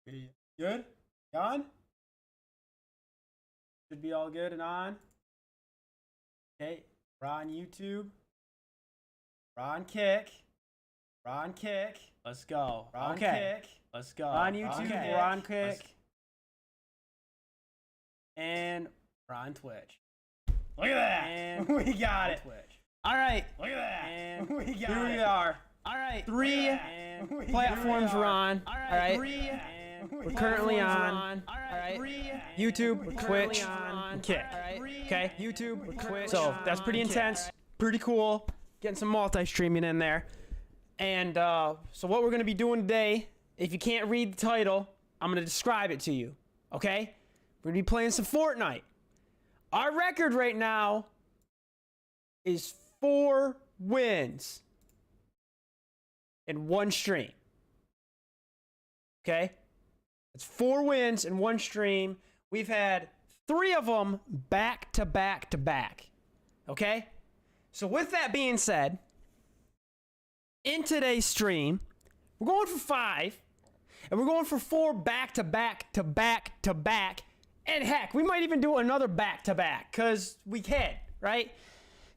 We good? On? Should be all good and on. Okay, we're on YouTube. We're on Kick. We're on Kick. Let's go. We're on Kick. Let's go. We're on YouTube. We're on Kick. And we're on Twitch. Look at that. And we got it. Twitch. All right. Look at that. And we got it. Here we are. All right. Three platforms we're on. All right. We're currently on. All right. YouTube, Twitch, and Kick. Okay. YouTube, Twitch. So that's pretty intense. Pretty cool. Getting some multi-streaming in there. And so what we're going to be doing today, if you can't read the title, I'm going to describe it to you. Okay? We're going to be playing some Fortnite. Our record right now is 4 wins in 1 stream. Okay? It's 4 wins in 1 stream. We've had 3 of them back to back to back. Okay? So with that being said, in today's stream, we're going for 5, and we're going for 4 back to back to back to back. And heck, we might even do another back to back because we can, right?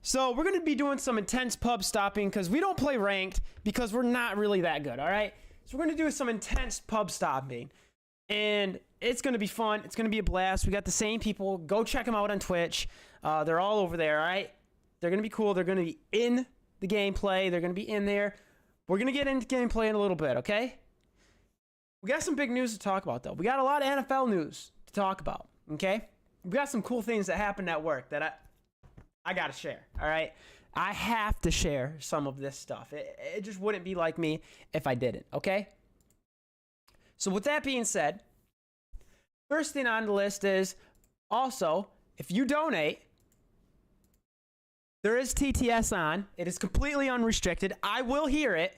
So we're going to be doing some intense pub stopping because we don't play ranked because we're not really that good, all right? So we're going to do some intense pub stopping. And it's going to be fun. It's going to be a blast. We got the same people. Go check them out on Twitch. They're all over there, all right? They're going to be cool. They're going to be in the gameplay. They're going to be in there. We're going to get into gameplay in a little bit, okay? We got some big news to talk about, though. We got a lot of NFL news to talk about, okay? We got some cool things that happened at work that I got to share, all right? I have to share some of this stuff. It just wouldn't be like me if I didn't, okay? So with that being said, first thing on the list is also, if you donate, there is TTS on. It is completely unrestricted. I will hear it,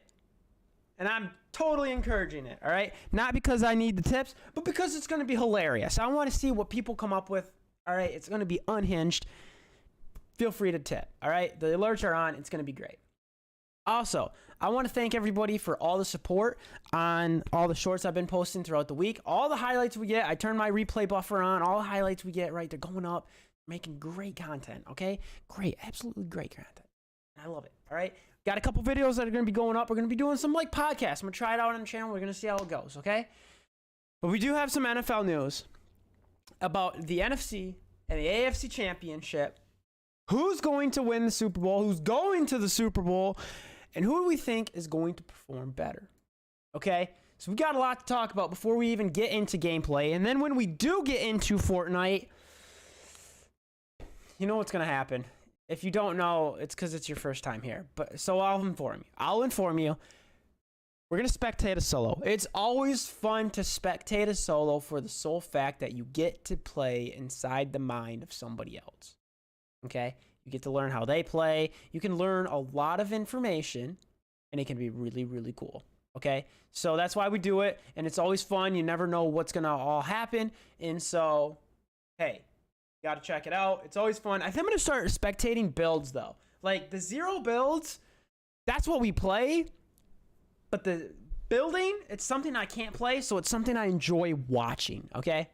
and I'm totally encouraging it, all right? Not because I need the tips, but because it's going to be hilarious. I want to see what people come up with, all right? It's going to be unhinged. Feel free to tip, all right? The alerts are on. It's going to be great. Also, I want to thank everybody for all the support on all the shorts I've been posting throughout the week. All the highlights we get, I turned my replay buffer on. All the highlights we get, right, they're going up, making great content, okay? Great, absolutely great content. I love it, all right? Got a couple videos that are going to be going up. We're going to be doing some, like, podcasts. I'm going to try it out on the channel. We're going to see how it goes, okay? But we do have some NFL news about the NFC and the AFC Championship. Who's going to win the Super Bowl? Who's going to the Super Bowl? And who do we think is going to perform better? Okay? So we got a lot to talk about before we even get into gameplay. And then when we do get into Fortnite, you know what's going to happen. If you don't know, it's because it's your first time here. But so I'll inform you. We're going to spectate a solo. It's always fun to spectate a solo for the sole fact that you get to play inside the mind of somebody else. Okay? You get to learn how they play. You can learn a lot of information, and it can be really, really cool. Okay? So that's why we do it, and it's always fun. You never know what's going to all happen. And so, hey, you got to check it out. It's always fun. I think I'm going to start spectating builds, though. Like, the 0 builds, that's what we play. But the building, it's something I can't play, so it's something I enjoy watching. Okay?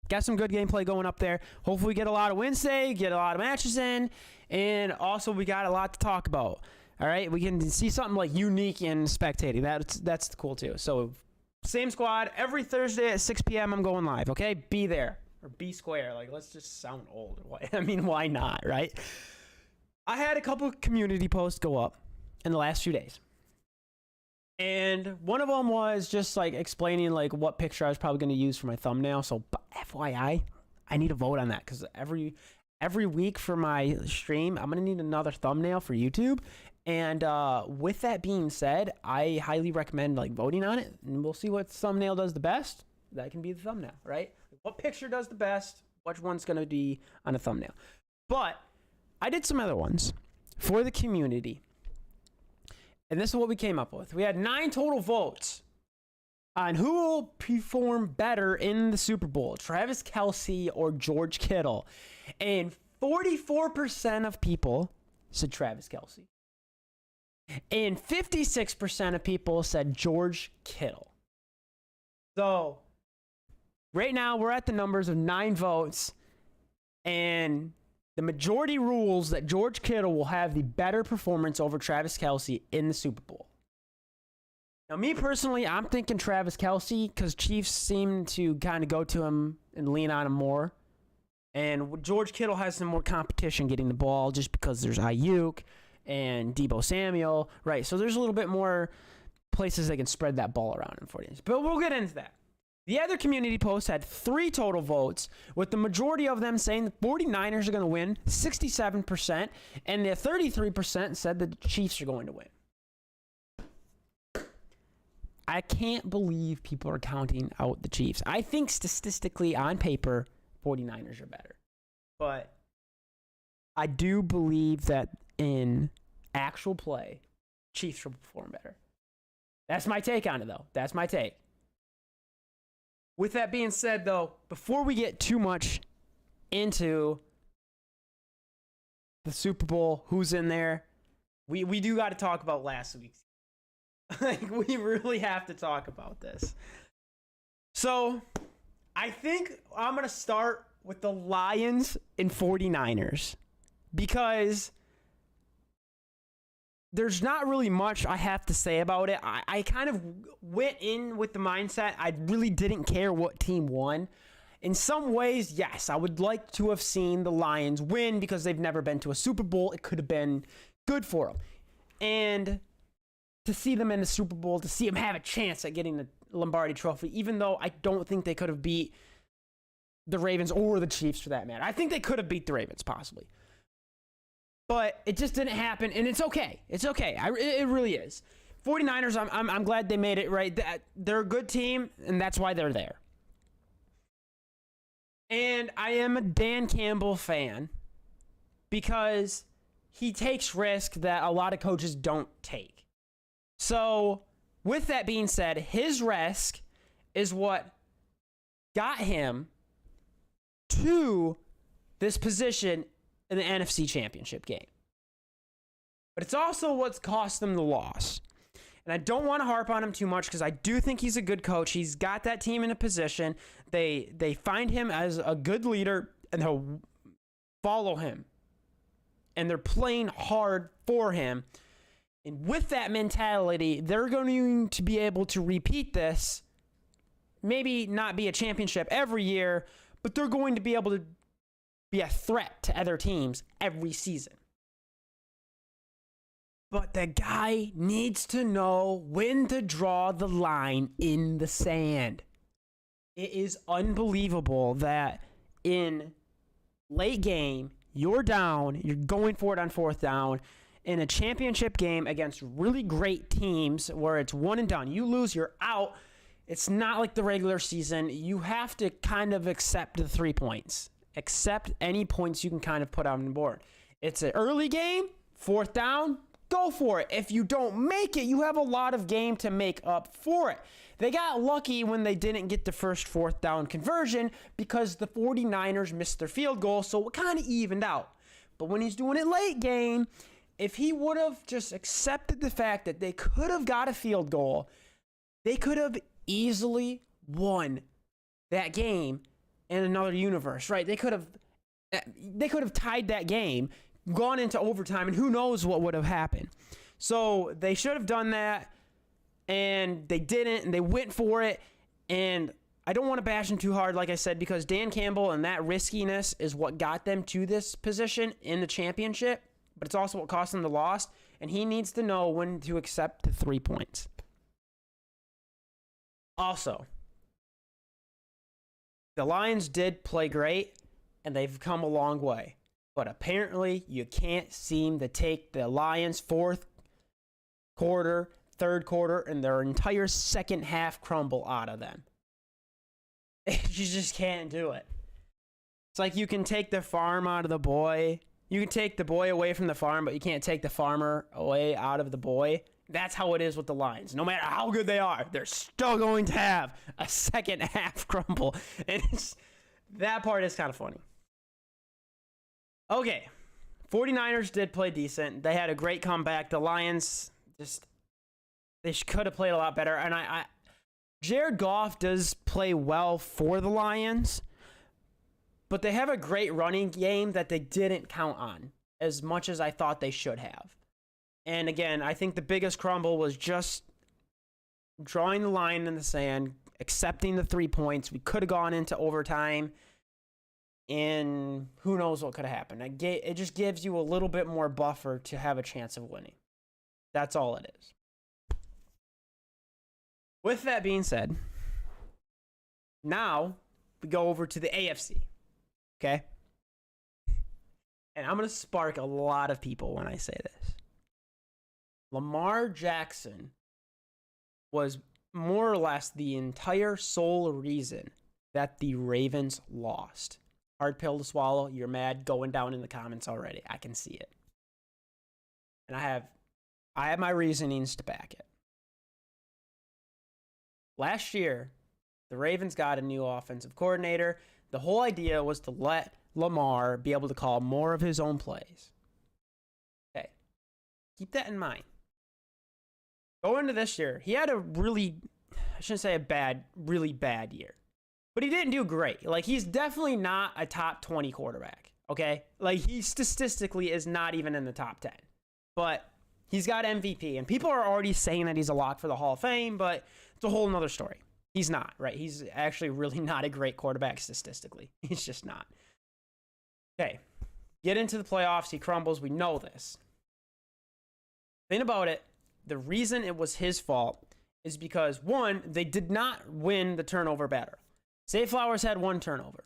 Got some good gameplay going up there. Hopefully we get a lot of wins today, get a lot of matches in, and also we got a lot to talk about. All right, we can see something like unique in spectating. That's cool too. So same squad every Thursday at 6 p.m. I'm going live. Okay, be there or be square. Like, let's just sound old. I mean, why not, right? I had a couple of community posts go up in the last few days. And one of them was just like explaining like what picture I was probably going to use for my thumbnail. So FYI, I need to vote on that because every week for my stream, I'm going to need another thumbnail for YouTube. And with that being said, I highly recommend like voting on it, and we'll see what thumbnail does the best. That can be the thumbnail, right? What picture does the best? Which one's going to be on a thumbnail? But I did some other ones for the community. And this is what we came up with. We had 9 total votes on who will perform better in the Super Bowl, Travis Kelce or George Kittle. And 44% of people said Travis Kelce. And 56% of people said George Kittle. So right now we're at the numbers of 9 votes, and the majority rules that George Kittle will have the better performance over Travis Kelce in the Super Bowl. Now, me personally, I'm thinking Travis Kelce because Chiefs seem to kind of go to him and lean on him more. And George Kittle has some more competition getting the ball just because there's Ayuk and Deebo Samuel, right? So there's a little bit more places they can spread that ball around in 40 days. But we'll get into that. The other community posts had 3 total votes, with the majority of them saying the 49ers are going to win, 67%, and the 33% said that the Chiefs are going to win. I can't believe people are counting out the Chiefs. I think statistically, on paper, 49ers are better. But I do believe that in actual play, Chiefs will perform better. That's my take on it, though. That's my take. With that being said, though, before we get too much into the Super Bowl, who's in there, we do got to talk about last week's. Like, we really have to talk about this. So, I think I'm going to start with the Lions and 49ers because there's not really much I have to say about it. I kind of went in with the mindset I really didn't care what team won. In some ways, yes, I would like to have seen the Lions win because they've never been to a Super Bowl. It could have been good for them. And to see them in the Super Bowl, to see them have a chance at getting the Lombardi Trophy, even though I don't think they could have beat the Ravens or the Chiefs for that matter. I think they could have beat the Ravens, possibly. But it just didn't happen, and it's okay. It's okay. It really is. 49ers, I'm glad they made it, right? They're a good team, and that's why they're there. And I am a Dan Campbell fan because he takes risk that a lot of coaches don't take. So, with that being said, his risk is what got him to this position in the NFC Championship game. But it's also what's cost them the loss. And I don't want to harp on him too much because I do think he's a good coach. He's got that team in a position. They find him as a good leader, and they'll follow him. And they're playing hard for him. And with that mentality, they're going to be able to repeat this. Maybe not be a championship every year, but they're going to be able to be a threat to other teams every season. But the guy needs to know when to draw the line in the sand. It is unbelievable that in late game, you're down, you're going for it on 4th down, in a championship game against really great teams where it's one and done. You lose, you're out. It's not like the regular season. You have to kind of accept the 3 points. Accept any points you can kind of put on the board. It's an early game, 4th down, go for it. If you don't make it, you have a lot of game to make up for it. They got lucky when they didn't get the first 4th down conversion because the 49ers missed their field goal, so it kind of evened out. But when he's doing it late game, if he would have just accepted the fact that they could have got a field goal, they could have easily won that game in another universe, right? They could have tied that game, gone into overtime, and who knows what would have happened. So they should have done that, and they didn't, and they went for it. And I don't want to bash him too hard, like I said, because Dan Campbell and that riskiness is what got them to this position in the championship. But it's also what cost them the loss, and he needs to know when to accept the 3 points. Also, the Lions did play great, and they've come a long way. But apparently, you can't seem to take the Lions' 4th quarter, 3rd quarter, and their entire second half crumble out of them. You just can't do it. It's like you can take the farm out of the boy. You can take the boy away from the farm, but you can't take the farmer away out of the boy. That's how it is with the Lions. No matter how good they are, they're still going to have a second half crumble. And that part is kind of funny. Okay, 49ers did play decent. They had a great comeback. The Lions, they could have played a lot better. And Jared Goff does play well for the Lions, but they have a great running game that they didn't count on as much as I thought they should have. And again, I think the biggest crumble was just drawing the line in the sand, accepting the 3 points. We could have gone into overtime, and who knows what could have happened. It just gives you a little bit more buffer to have a chance of winning. That's all it is. With that being said, now we go over to the AFC, okay? And I'm going to spark a lot of people when I say this. Lamar Jackson was more or less the entire sole reason that the Ravens lost. Hard pill to swallow. You're mad going down in the comments already. I can see it. And I have my reasonings to back it. Last year, the Ravens got a new offensive coordinator. The whole idea was to let Lamar be able to call more of his own plays. Okay. Keep that in mind. Going into this year, he had a really, I shouldn't say really bad year. But he didn't do great. Like, he's definitely not a top 20 quarterback, okay? Like, he statistically is not even in the top 10. But he's got MVP, and people are already saying that he's a lock for the Hall of Fame, but it's a whole nother story. He's not, right? He's actually really not a great quarterback statistically. He's just not. Okay, get into the playoffs. He crumbles. We know this. Think about it. The reason it was his fault is because, one, they did not win the turnover battle. Zay Flowers had 1 turnover.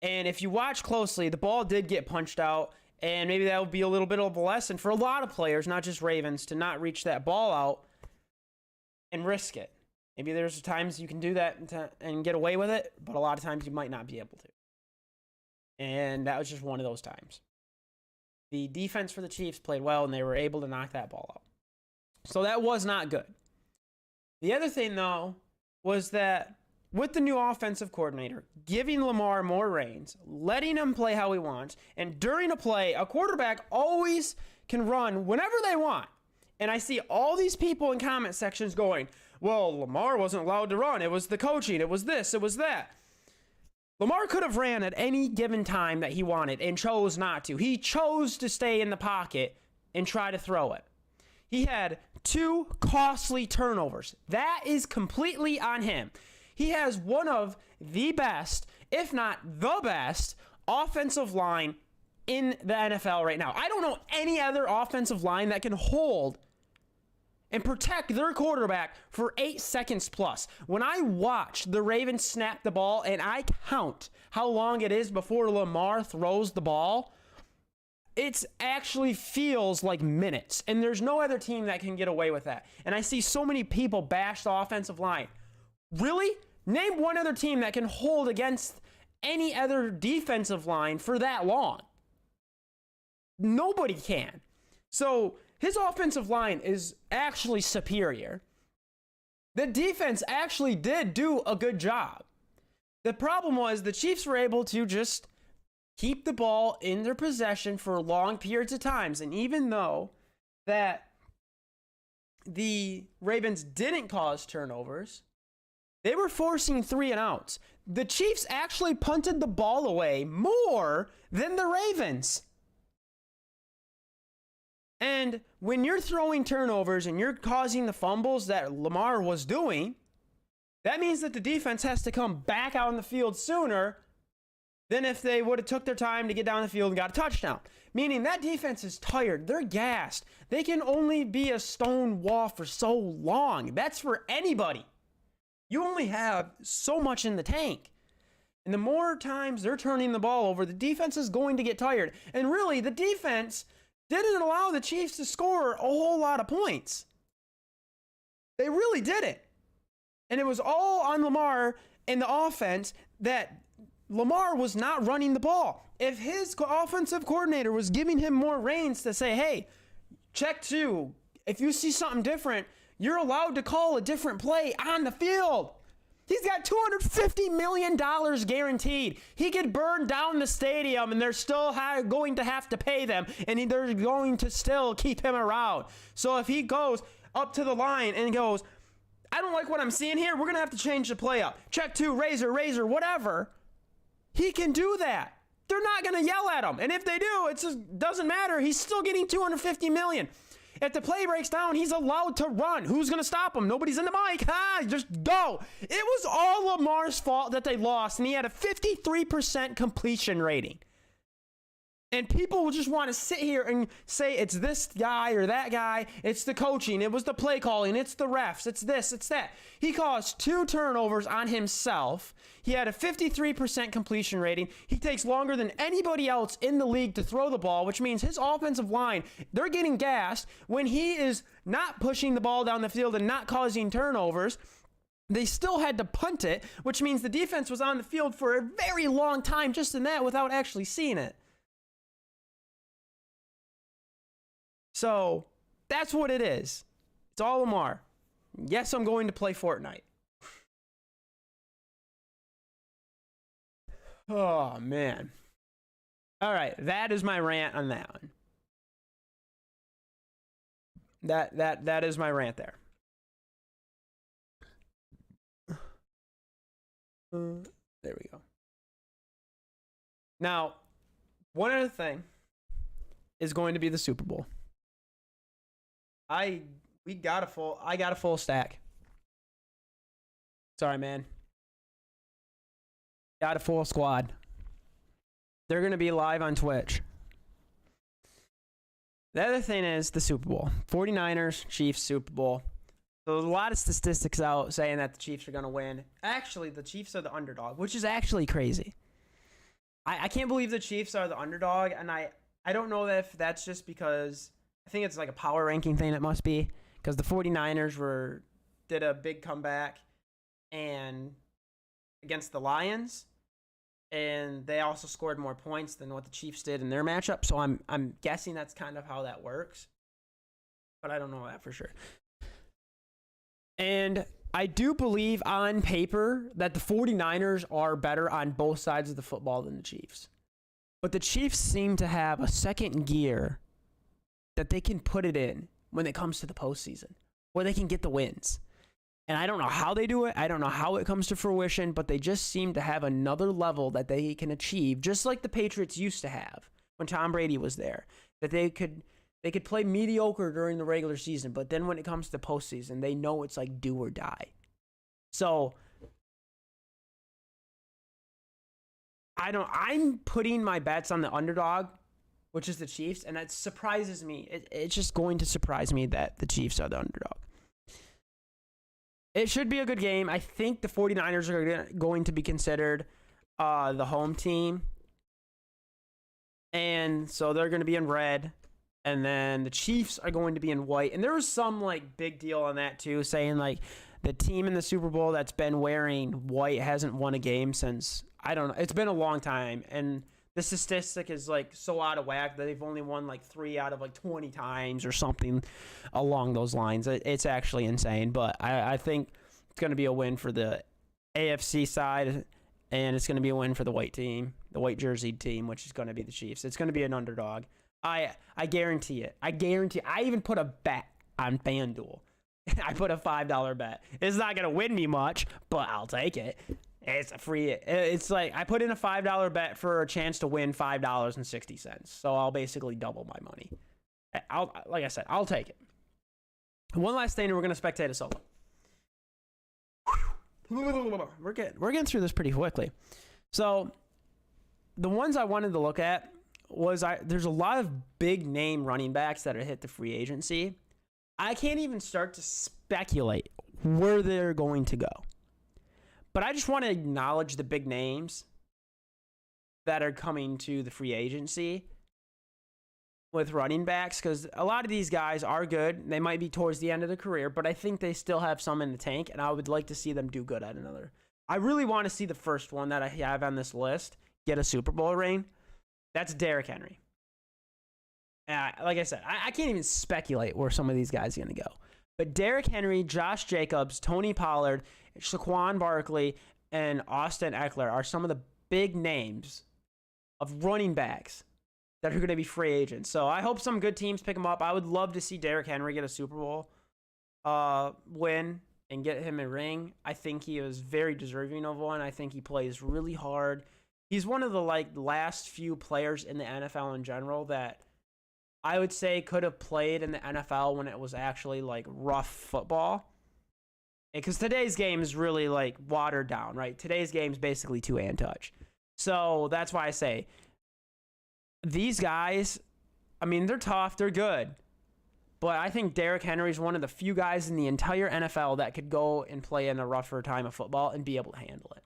And if you watch closely, the ball did get punched out, and maybe that would be a little bit of a lesson for a lot of players, not just Ravens, to not reach that ball out and risk it. Maybe there's times you can do that and get away with it, but a lot of times you might not be able to. And that was just one of those times. The defense for the Chiefs played well, and they were able to knock that ball out. So that was not good. The other thing, though, was that with the new offensive coordinator, giving Lamar more reins, letting him play how he wants, and during a play, a quarterback always can run whenever they want. And I see all these people in comment sections going, well, Lamar wasn't allowed to run. It was the coaching. It was this. It was that. Lamar could have ran at any given time that he wanted and chose not to. He chose to stay in the pocket and try to throw it. He had 2 costly turnovers. That is completely on him. He has one of the best, if not the best, offensive line in the NFL right now. I don't know any other offensive line that can hold and protect their quarterback for 8 seconds plus. When I watch the Ravens snap the ball and I count how long it is before Lamar throws the ball, it actually feels like minutes. And there's no other team that can get away with that. And I see so many people bash the offensive line. Really? Name one other team that can hold against any other defensive line for that long. Nobody can. So his offensive line is actually superior. The defense actually did do a good job. The problem was the Chiefs were able to just keep the ball in their possession for long periods of times. And even though that the Ravens didn't cause turnovers, they were forcing 3 and outs. The Chiefs actually punted the ball away more than the Ravens. And when you're throwing turnovers and you're causing the fumbles that Lamar was doing, that means that the defense has to come back out on the field sooner than if they would have took their time to get down the field and got a touchdown. Meaning that defense is tired. They're gassed. They can only be a stone wall for so long. That's for anybody. You only have so much in the tank. And the more times they're turning the ball over, the defense is going to get tired. And really, the defense didn't allow the Chiefs to score a whole lot of points. They really didn't. And it was all on Lamar and the offense that Lamar was not running the ball. If his offensive coordinator was giving him more reins to say, hey, check 2. If you see something different, you're allowed to call a different play on the field. He's got $250 million guaranteed. He could burn down the stadium and they're still going to have to pay them, and they're going to still keep him around. So if he goes up to the line and goes, I don't like what I'm seeing here, we're going to have to change the play up. Check two, razor, whatever. He can do that. They're not going to yell at him. And if they do, it just doesn't matter. He's still getting $250 million. If the play breaks down, he's allowed to run. Who's going to stop him? Nobody's in the mic. Just go. It was all Lamar's fault that they lost, and he had a 53% completion rating. And people will just want to sit here and say it's this guy or that guy. It's the coaching. It was the play calling. It's the refs. It's this. It's that. He caused 2 turnovers on himself. He had a 53% completion rating. He takes longer than anybody else in the league to throw the ball, which means his offensive line, they're getting gassed when he is not pushing the ball down the field and not causing turnovers. They still had to punt it, which means the defense was on the field for a very long time just in that without actually seeing it. So that's what it is. It's all Lamar. Yes, I'm going to play Fortnite. Oh, man. All right, that is my rant on that one. That is my rant there. There we go. Now, one other thing is going to be the Super Bowl. I got a full stack. Sorry, man. Got a full squad. They're going to be live on Twitch. The other thing is the Super Bowl. 49ers, Chiefs, Super Bowl. So there's a lot of statistics out saying that the Chiefs are going to win. Actually, the Chiefs are the underdog, which is actually crazy. I can't believe the Chiefs are the underdog, and I don't know if that's just because I think it's like a power ranking thing. It must be because the 49ers did a big comeback and against the Lions, and they also scored more points than what the Chiefs did in their matchup. So I'm guessing that's kind of how that works, but I don't know that for sure. And I do believe on paper that the 49ers are better on both sides of the football than the Chiefs. But the Chiefs seem to have a second gear that they can put it in when it comes to the postseason, where they can get the wins. And I don't know how they do it. I don't know how it comes to fruition, but they just seem to have another level that they can achieve, just like the Patriots used to have when Tom Brady was there, that they could play mediocre during the regular season, but then when it comes to postseason, they know it's like do or die. So I'm putting my bets on the underdog, which is the Chiefs, and it surprises me. It's just going to surprise me that the Chiefs are the underdog. It should be a good game. I think the 49ers are going to be considered the home team, and so they're going to be in red. And then the Chiefs are going to be in white. And there was some like big deal on that too, saying like the team in the Super Bowl that's been wearing white hasn't won a game since, I don't know, it's been a long time. And the statistic is like so out of whack that they've only won like 3 out of like 20 times or something along those lines. It's actually insane. But I think it's going to be a win for the AFC side, and it's going to be a win for the white team, the white jerseyed team, which is going to be the Chiefs. It's going to be an underdog. I guarantee it. I even put a bet on FanDuel. I put a $5 bet. It's not going to win me much, but I'll take it. It's a free. It's like I put in a $5 bet for a chance to win $5.60. So I'll basically double my money. Like I said, I'll take it. One last thing, and we're going to spectate a solo. We're getting through this pretty quickly. So the ones I wanted to look at there's a lot of big name running backs that are hit the free agency. I can't even start to speculate where they're going to go. But I just want to acknowledge the big names that are coming to the free agency with running backs, because a lot of these guys are good. They might be towards the end of their career, but I think they still have some in the tank, and I would like to see them do good at another. I really want to see the first one that I have on this list get a Super Bowl ring. That's Derrick Henry. Like I said, I can't even speculate where some of these guys are going to go. But Derrick Henry, Josh Jacobs, Tony Pollard, Saquon Barkley and Austin Eckler are some of the big names of running backs that are going to be free agents. So I hope some good teams pick him up. I would love to see Derrick Henry get a Super Bowl win and get him a ring. I think he is very deserving of one. I think he plays really hard. He's one of the last few players in the NFL in general that I would say could have played in the NFL when it was actually rough football. Because today's game is really watered down, right? Today's game is basically two-hand touch. So that's why I say these guys, I mean, they're tough, they're good. But I think Derrick Henry is one of the few guys in the entire NFL that could go and play in a rougher time of football and be able to handle it.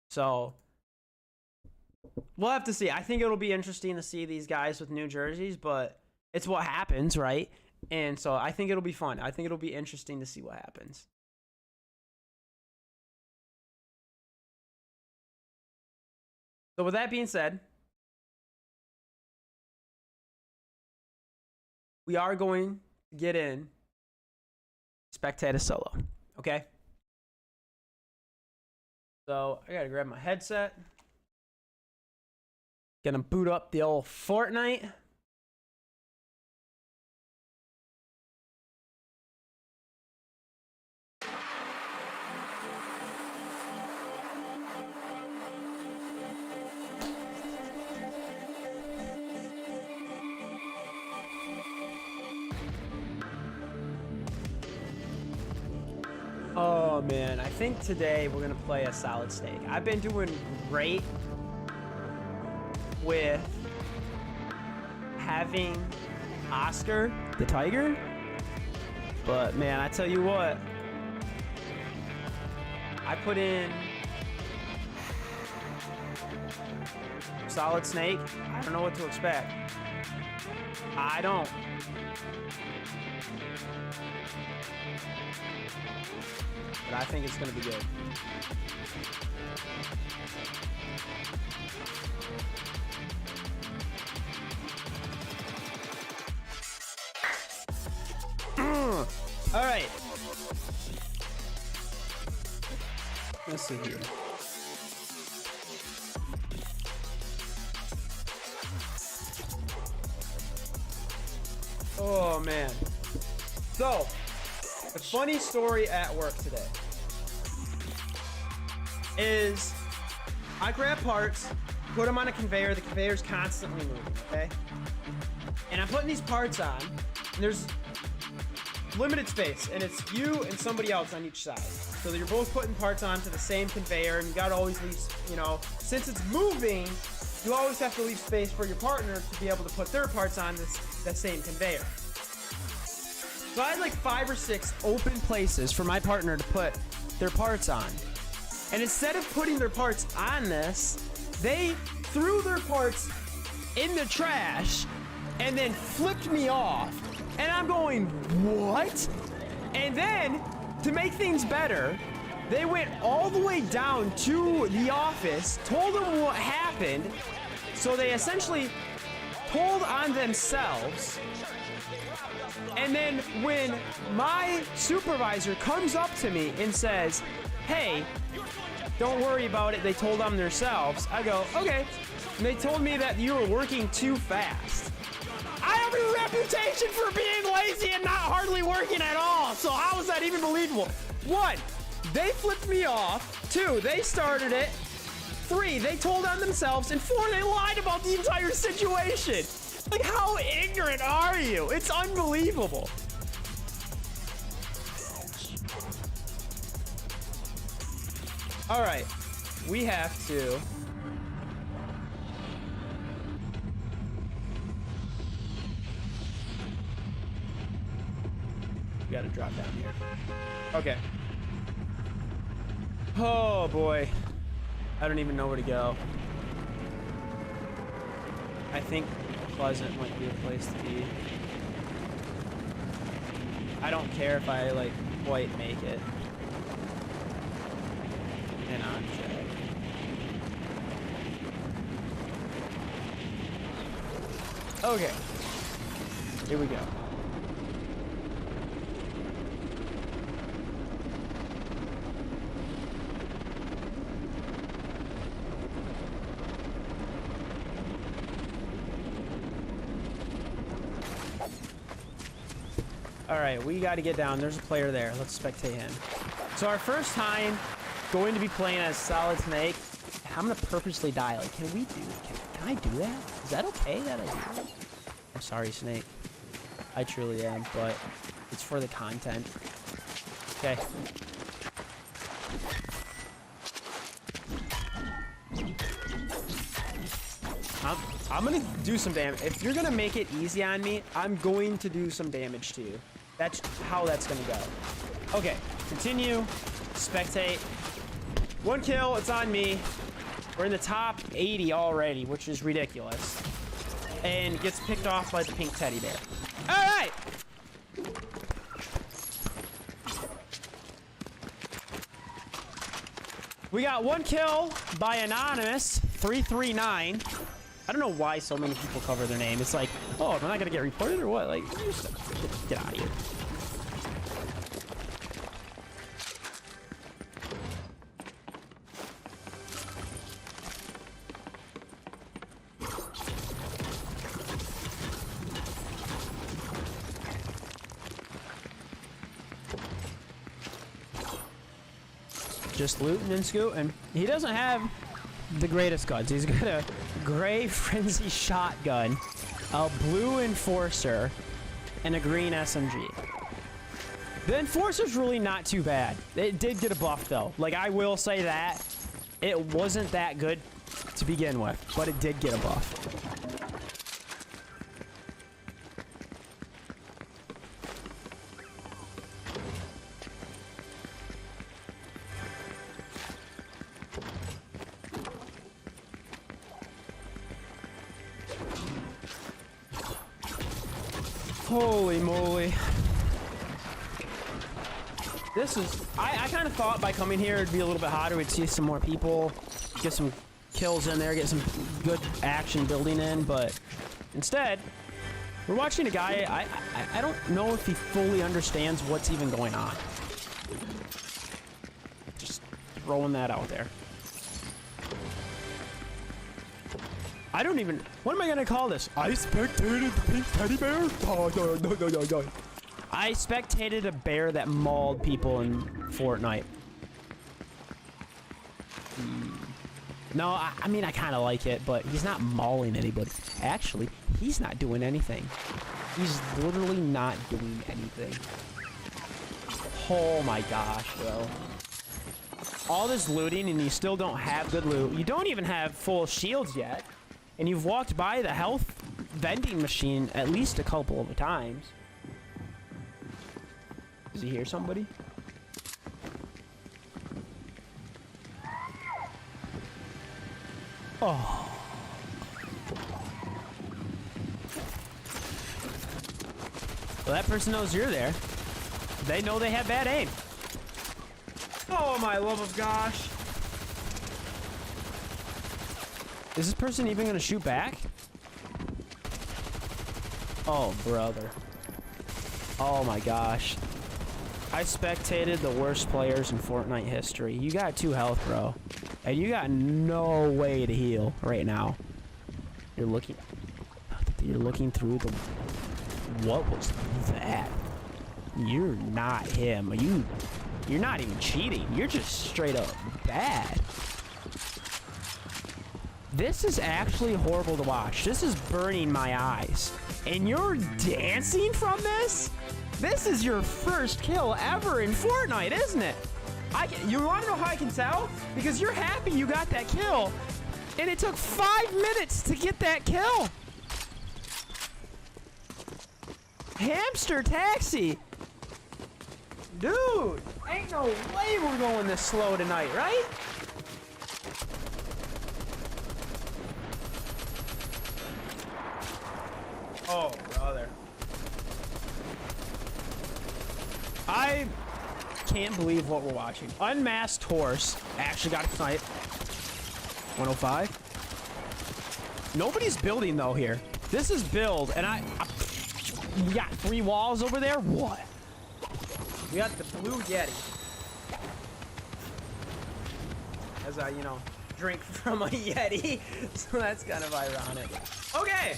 So we'll have to see. I think it'll be interesting to see these guys with new jerseys, but it's what happens, right? And so I think it'll be fun. I think it'll be interesting to see what happens. So with that being said, we are going to get in Spectator Solo, okay? So I gotta grab my headset. Gonna boot up the old Fortnite. Oh man, I think today we're gonna play a solid snake. I've been doing great with having Oscar the tiger, but man, I tell you what, I put in solid snake. I don't know what to expect. I don't. But I think it's going to be good. All right. Let's see here. Oh, man. So, a funny story at work today is I grab parts, put them on a conveyor. The conveyor's constantly moving, okay? And I'm putting these parts on, and there's limited space, and it's you and somebody else on each side. So that you're both putting parts onto the same conveyor, and you gotta always leave, you know, since it's moving, you always have to leave space for your partner to be able to put their parts on that same conveyor. So I had like 5 or 6 open places for my partner to put their parts on. And instead of putting their parts on this, they threw their parts in the trash and then flipped me off. And I'm going, what? And then, to make things better, they went all the way down to the office, told them what happened, so they essentially told on themselves. And then when my supervisor comes up to me and says, hey, don't worry about it, they told on themselves, I go, okay. And they told me that you were working too fast. I have a reputation for being lazy and not hardly working at all, so how is that even believable? 1, they flipped me off. 2, they started it. 3, they told on themselves. And 4, they lied about the entire situation. Like, how ignorant are you? It's unbelievable. All right, we have to. We gotta drop down here. Okay. Oh boy. I don't even know where to go. I think Pleasant might be a place to be. I don't care if I like quite make it. And on check. Okay. Here we go. All right, we got to get down. There's a player there. Let's spectate him. So our first time going to be playing as Solid Snake. I'm gonna purposely die. Like, can I do that? Is that okay that I do that? I'm sorry, Snake. I truly am, but it's for the content. Okay. I'm gonna do some damage. If you're gonna make it easy on me, I'm going to do some damage to you. That's how that's gonna go. Okay, continue. Spectate. 1 kill, it's on me. We're in the top 80 already, which is ridiculous. And gets picked off by the pink teddy bear. All right. We got 1 kill by Anonymous 339. I don't know why so many people cover their name. It's like, oh, am I not gonna get reported or what? Like, get out of here. Just looting and scooting. He doesn't have the greatest guns. He's got a gray frenzy shotgun, a blue enforcer, and a green SMG. The enforcer's really not too bad. It did get a buff though. Like, I will say that. It wasn't that good to begin with, but it did get a buff. Holy moly. This is... I kind of thought by coming here it'd be a little bit hotter. We'd see some more people, get some kills in there, get some good action building in, but instead, we're watching a guy... I don't know if he fully understands what's even going on. Just throwing that out there. I don't even... What am I gonna call this? I spectated the pink teddy bear? No. I spectated a bear that mauled people in Fortnite. No, I mean, I kind of like it, but he's not mauling anybody. Actually, he's not doing anything. He's literally not doing anything. Oh my gosh, bro. All this looting and you still don't have good loot. You don't even have full shields yet. And you've walked by the health vending machine at least a couple of times. Does he hear somebody? Oh. Well, that person knows you're there. They know they have bad aim. Oh, my love of gosh. Is this person even gonna shoot back? Oh, brother. Oh my gosh. I spectated the worst players in Fortnite history. You got 2 health, bro. And you got no way to heal right now. You're looking through the... What was that? You're not him. You're not even cheating. You're just straight up bad. This is actually horrible to watch. This is burning my eyes. And you're dancing from this? This is your first kill ever in Fortnite, isn't it? You want to know how I can tell? Because you're happy you got that kill. And it took 5 minutes to get that kill. Hamster taxi. Dude, ain't no way we're going this slow tonight, right? Oh, brother. I can't believe what we're watching. Unmasked Horse actually got a snipe. 105. Nobody's building, though, here. This is build, and we got 3 walls over there? What? We got the blue Yeti. As I, drink from a Yeti. So that's kind of ironic. Okay.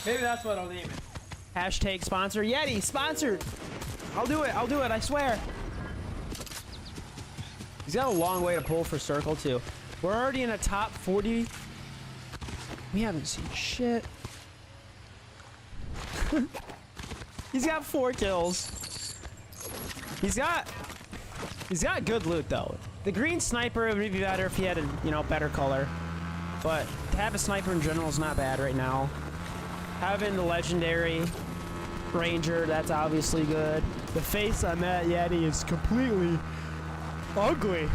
Maybe that's what I'll name it. Hashtag sponsor. Yeti, sponsored. I'll do it. I'll do it. I swear. He's got a long way to pull for circle, too. We're already in a top 40. We haven't seen shit. He's got 4 kills. He's got good loot, though. The green sniper would be better if he had a, you know, better color. But to have a sniper in general is not bad right now. Having the legendary ranger, that's obviously good. The face on that Yeti is completely ugly.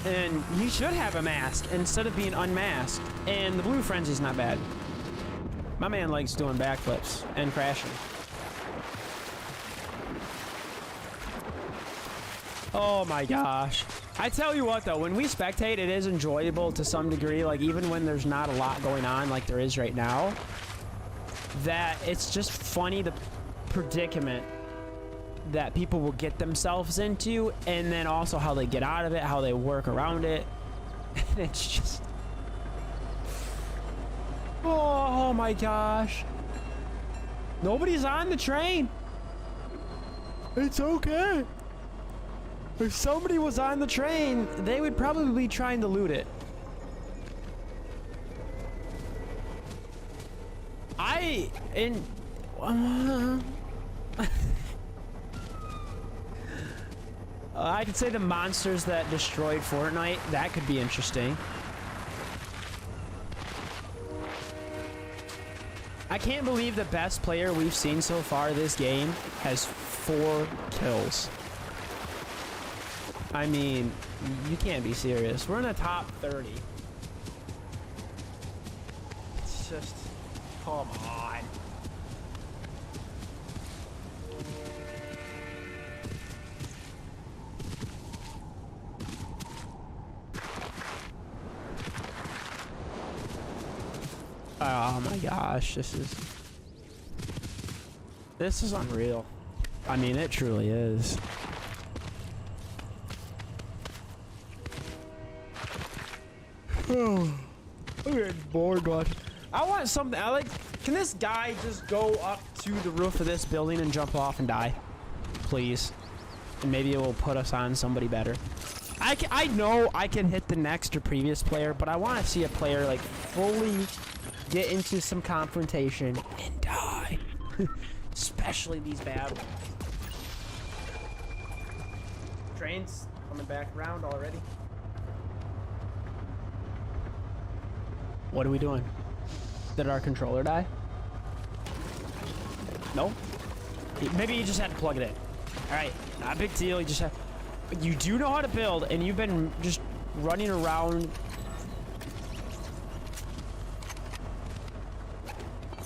And he should have a mask instead of being unmasked. And the blue frenzy's not bad. My man likes doing backflips and crashing. Oh my gosh. I tell you what though, when we spectate, it is enjoyable to some degree, like even when there's not a lot going on like there is right now. That it's just funny the predicament that people will get themselves into, and then also how they get out of it, how they work around it. And it's just... Oh my gosh. Nobody's on the train. It's okay. If somebody was on the train, they would probably be trying to loot it. I could say the monsters that destroyed Fortnite, that could be interesting. I can't believe the best player we've seen so far this game has 4 kills. I mean, you can't be serious. We're in the top 30. It's just, come on. Oh my gosh, this is unreal. I mean, it truly is. Oh, I'm getting bored watching. I want something. Can this guy just go up to the roof of this building and jump off and die, please? And maybe it will put us on somebody better. I know I can hit the next or previous player, but I want to see a player like fully get into some confrontation and die. Especially these bad ones. Trains coming back around already. What are we doing? Did our controller die? No? Maybe you just had to plug it in. Alright, not a big deal. You just have... You do know how to build, and you've been just running around.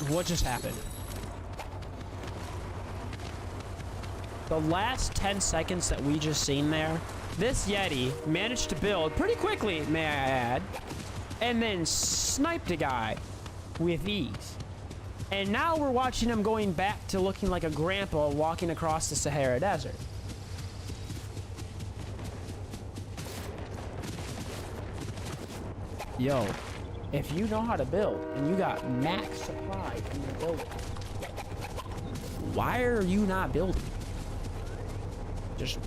What just happened? The last 10 seconds that we just seen there, this Yeti managed to build pretty quickly, may I add, and then sniped a guy with ease. And now we're watching him going back to looking like a grandpa walking across the Sahara Desert. Yo, if you know how to build and you got max supply in your building, why are you not building? Just...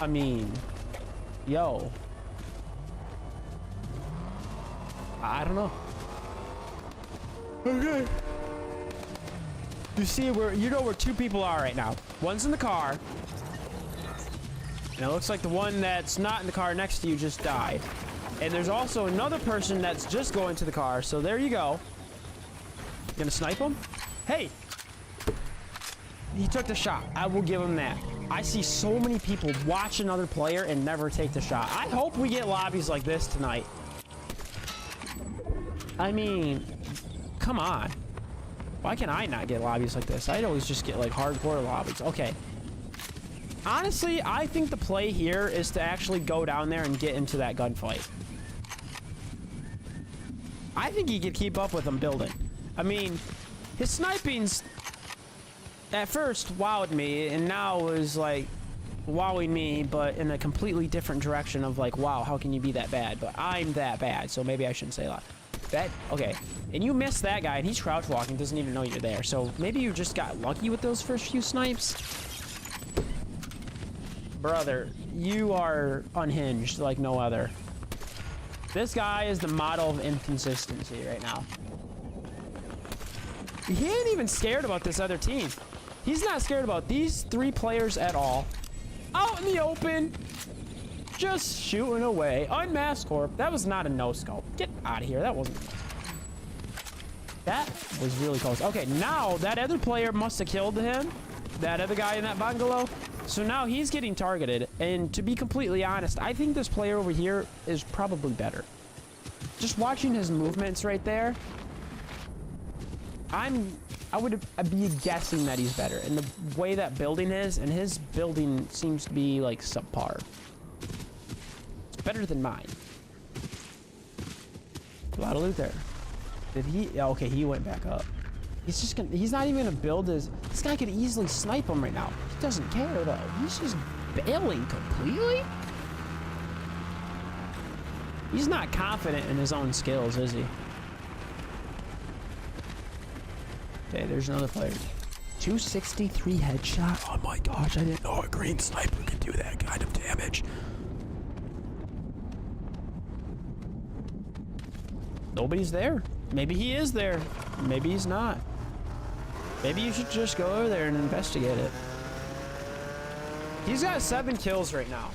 I mean, yo. I don't know. Okay. You see where, you know where 2 people are right now. One's in the car. And it looks like the one that's not in the car next to you just died. And there's also another person that's just going to the car. So there you go. Gonna snipe him? Hey! He took the shot. I will give him that. I see so many people watch another player and never take the shot. I hope we get lobbies like this tonight. I mean, come on. Why can I not get lobbies like this? I'd always just get like hardcore lobbies. Okay. Honestly, I think the play here is to actually go down there and get into that gunfight. I think he could keep up with them building. I mean, his sniping's at first wowed me, and now is like wowing me, but in a completely different direction of like, wow, how can you be that bad? But I'm that bad, so maybe I shouldn't say a lot. that, okay. And you missed that guy, and he's crouch walking, doesn't even know you're there. So maybe you just got lucky with those first few snipes. Brother, you are unhinged like no other. This guy is the model of inconsistency right now. He ain't even scared about this other team. He's not scared about these 3 players at all. Out in the open, just shooting away. Unmasked Corp. That was not a no-scope. Get out of here. That wasn't. That was really close. Okay, now that other player must have killed him. That other guy in that bungalow. So now he's getting targeted. And to be completely honest, I think this player over here is probably better. Just watching his movements right there, I would be guessing that he's better. And the way that building is, and his building seems to be like subpar. It's better than mine. A lot of loot there. Did he? Okay, he went back up. He's just gonna, he's not even gonna build his, this guy could easily snipe him right now. He doesn't care though. He's just bailing completely. He's not confident in his own skills, is he? Okay, there's another player. 263 headshot. Oh my gosh, I didn't know a green sniper could do that kind of damage. Nobody's there. Maybe he is there. Maybe he's not. Maybe you should just go over there and investigate it. He's got 7 kills right now.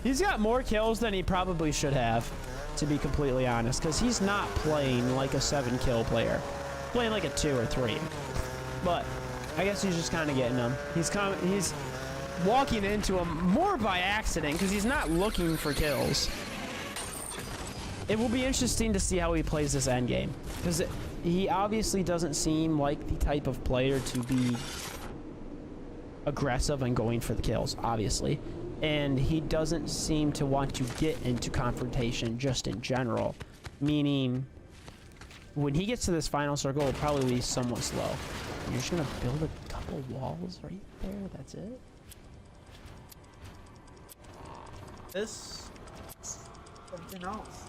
He's got more kills than he probably should have, to be completely honest, because he's not playing like a 7-kill player. Playing like a 2 or 3. But I guess he's just kind of getting them. He's walking into him more by accident because he's not looking for kills. It will be interesting to see how he plays this end game, because he obviously doesn't seem like the type of player to be aggressive and going for the kills, obviously. And he doesn't seem to want to get into confrontation just in general, meaning when he gets to this final circle, it'll probably be somewhat slow. You're just gonna build a couple walls right there, that's it? This is something else.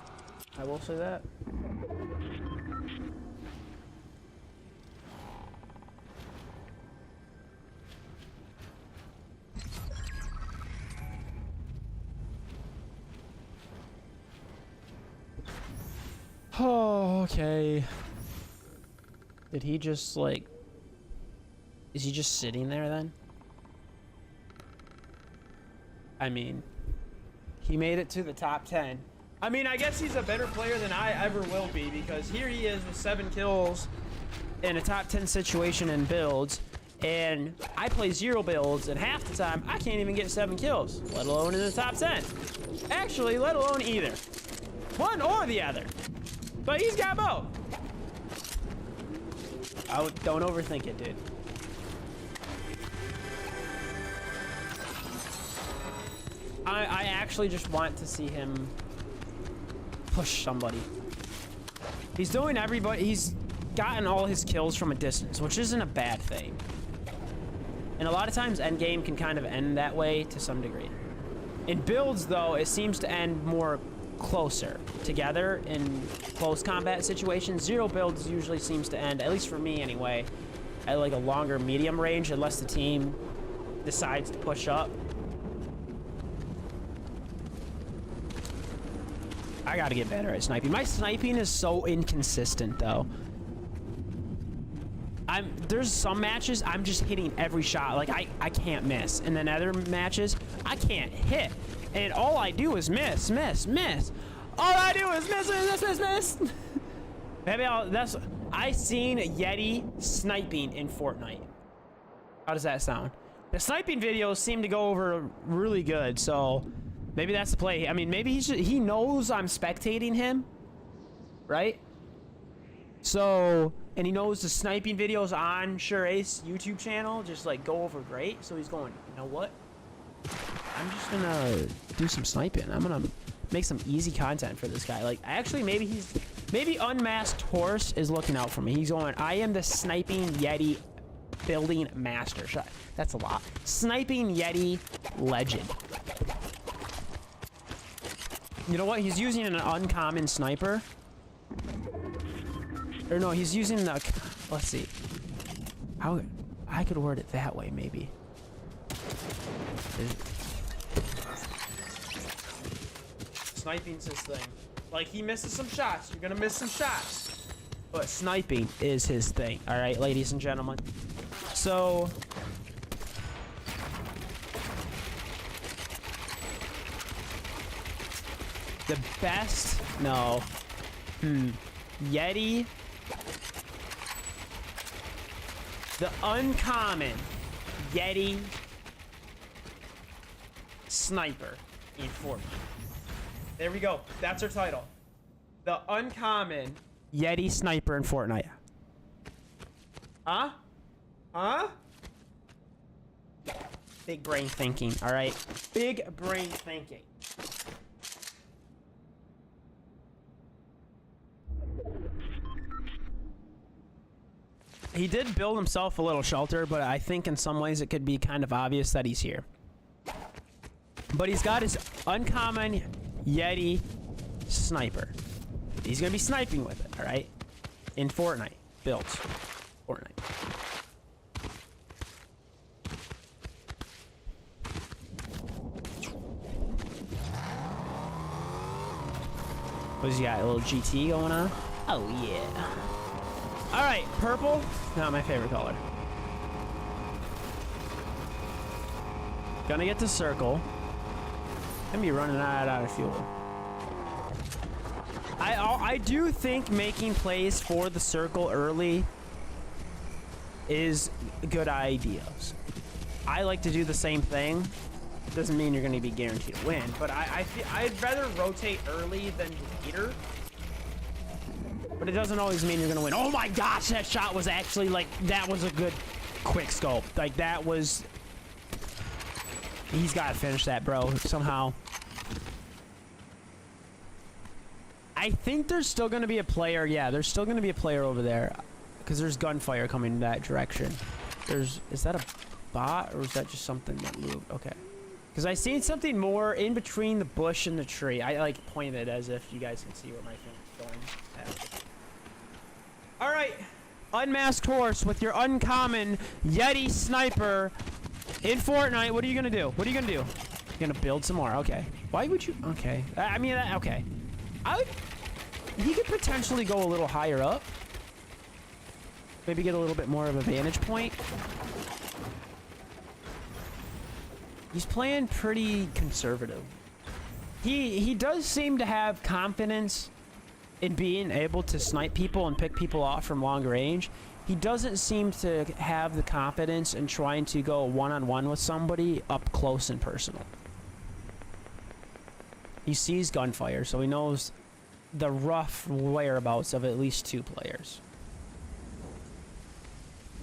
I will say that. Oh, okay. Did he just, like... Is he just sitting there, then? I mean... He made it to the top 10. I mean, I guess he's a better player than I ever will be, because here he is with 7 kills in a top 10 situation in builds, and I play 0 builds, and half the time, I can't even get 7 kills, let alone in the top 10. Actually, let alone either. One or the other. But he's got both. Don't overthink it, dude. I actually just want to see him push somebody. He's doing everybody. He's gotten all his kills from a distance, which isn't a bad thing. And a lot of times endgame can kind of end that way to some degree. In builds, though, it seems to end more closer together in close combat situations. 0 builds usually seems to end, at least for me anyway, at like a longer medium range, unless the team decides to push up. I gotta get better at sniping. My sniping is so inconsistent, though. There's some matches I'm just hitting every shot. Like, I can't miss. And then other matches, I can't hit. And all I do is miss, miss, miss. All I do is miss, miss, miss, miss. Maybe I seen Yeti sniping in Fortnite. How does that sound? The sniping videos seem to go over really good, so maybe that's the play. I mean, maybe he knows I'm spectating him, right? So, and he knows the sniping videos on SureAce YouTube channel just like go over great. So he's going, you know what? I'm just gonna do some sniping. I'm gonna make some easy content for this guy. Like, actually, maybe Unmasked Horse is looking out for me. He's going, I am the sniping Yeti building master. That's a lot. Sniping Yeti legend. You know what? He's using an uncommon sniper. Or no, he's using the... Let's see. How... I could word it that way, maybe. Sniping's his thing. Like, he misses some shots. You're gonna miss some shots. But sniping is his thing. Alright, ladies and gentlemen. So... the best... No. Yeti... the uncommon Yeti sniper in Fortnite. There we go. That's our title. The uncommon Yeti sniper in Fortnite. Huh? Huh? Big brain thinking, all right? Big brain thinking. He did build himself a little shelter, but I think in some ways it could be kind of obvious that he's here. But he's got his uncommon Yeti sniper. He's gonna be sniping with it, all right? In Fortnite. Built. Fortnite. What's he got? A little GT going on? Oh, yeah. All right, purple. Not my favorite color. Gonna get to circle. Gonna be running out of fuel. I do think making plays for the circle early is a good idea. I like to do the same thing. Doesn't mean you're gonna be guaranteed to win, but I'd rather rotate early than later. But it doesn't always mean you're gonna win. Oh my gosh, that shot was actually like, that was a good quick scope. Like that was, he's gotta finish that, bro, somehow. I think there's still gonna be a player. Yeah, there's still gonna be a player over there. Because there's gunfire coming in that direction. Is that a bot or is that just something that moved? Okay. Because I seen something more in between the bush and the tree. I like pointed as if you guys can see where my finger's going. All right, unmasked horse with your uncommon Yeti sniper in Fortnite. What are you gonna do? What are you gonna do? You're gonna build some more. Okay. Why would you? Okay. I mean, okay. He could potentially go a little higher up. Maybe get a little bit more of a vantage point. He's playing pretty conservative. He does seem to have confidence in being able to snipe people and pick people off from long range. He doesn't seem to have the confidence in trying to go one-on-one with somebody up close and personal. He sees gunfire, so he knows the rough whereabouts of at least two players.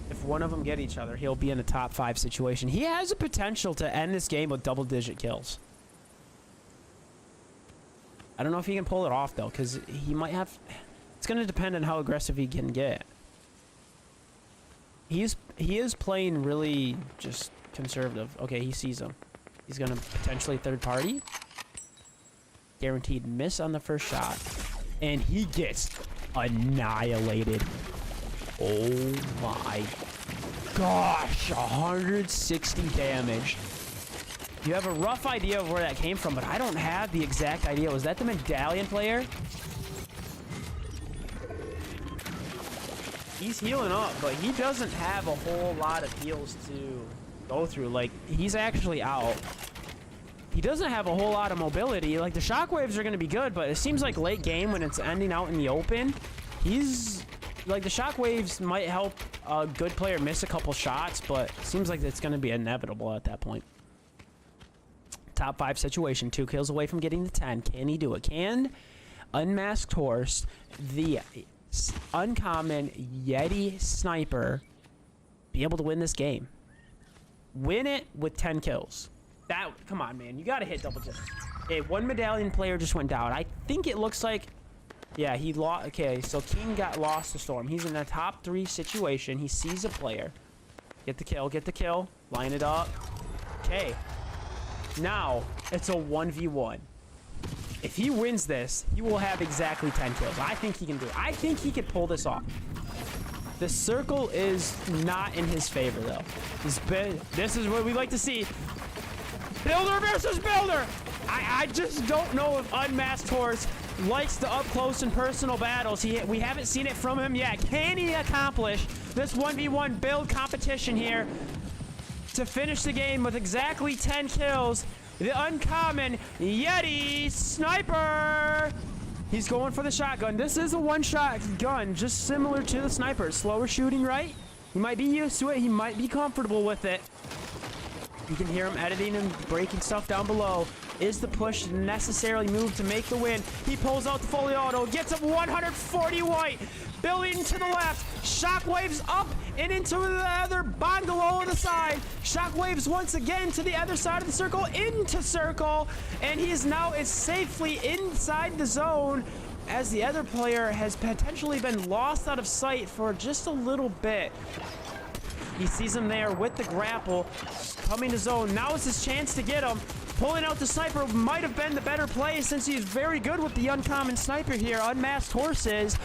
If one of them get each other, he'll be in a top 5 situation. He has the potential to end this game with double-digit kills. I don't know if he can pull it off, though, because he might have... It's going to depend on how aggressive he can get. He is playing really just conservative. Okay, he sees him. He's going to potentially third party. Guaranteed miss on the first shot. And he gets annihilated. Oh my gosh, 160 damage. You have a rough idea of where that came from, but I don't have the exact idea. Was that the medallion player? He's healing up, but he doesn't have a whole lot of heals to go through. Like, he's actually out. He doesn't have a whole lot of mobility. Like, the shockwaves are going to be good, but it seems like late game when it's ending out in the open, he's... Like, the shockwaves might help a good player miss a couple shots, but it seems like it's going to be inevitable at that point. Top 5 situation. 2 kills away from getting to 10. Can he do it? Can unmasked horse, the uncommon Yeti sniper, be able to win this game? Win it with 10 kills. That, come on, man. You got to hit double digits. Okay, one medallion player just went down. I think it looks like... Yeah, he lost. Okay, so King got lost to Storm. He's in a top 3 situation. He sees a player. Get the kill. Get the kill. Line it up. Okay. Now, it's a 1v1. If he wins this, he will have exactly 10 kills. I think he can do it. I think he could pull this off. The circle is not in his favor, though. This is what we like to see. Builder versus builder. I just don't know if Unmasked Horse likes the up close and personal battles. We haven't seen it from him yet. Can he accomplish this 1v1 build competition here to finish the game with exactly 10 kills? The uncommon Yeti Sniper. He's going for the shotgun. This is a one-shot gun, just similar to the sniper. Slower shooting, right? He might be used to it. He might be comfortable with it. You can hear him editing and breaking stuff down below. Is the push necessarily move to make the win? He pulls out the fully auto, gets up 140 white. Building to the left. Shockwaves up and into the other bungalow on the side. Shockwaves once again to the other side of the circle, into circle. And he is now safely inside the zone as the other player has potentially been lost out of sight for just a little bit. He sees him there with the grapple, coming to zone. Now is his chance to get him. Pulling out the sniper might have been the better play since he's very good with the uncommon sniper here. Unmasked Horses.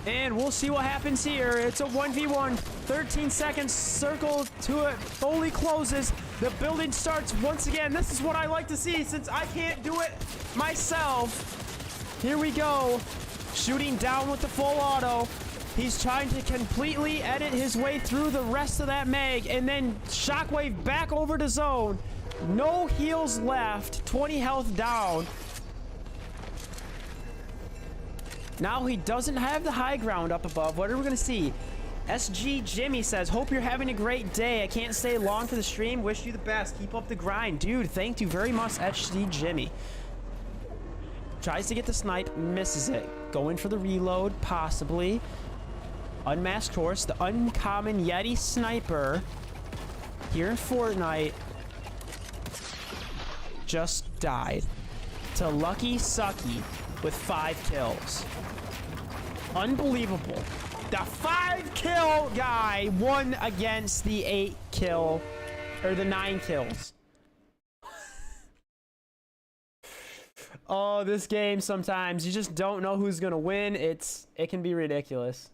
And we'll see what happens here. It's a 1v1. 13 seconds. Circle to it. Fully closes. The building starts once again. This is what I like to see since I can't do it myself. Here we go. Shooting down with the full auto. He's trying to completely edit his way through the rest of that mag. And then Shockwave back over to zone. No heals left. 20 health down. Now he doesn't have the high ground up above. What are we going to see? SG Jimmy says, hope you're having a great day. I can't stay long for the stream. Wish you the best. Keep up the grind. Dude, thank you very much, SG Jimmy. Tries to get the snipe. Misses it. Going for the reload, possibly. Unmasked Horse, the uncommon Yeti Sniper here in Fortnite, just died to Lucky Sucky with 5 kills. Unbelievable. The 5-kill guy won against the 8-kill, or the 9 kills. Oh, this game sometimes you just don't know who's gonna win. It can be ridiculous.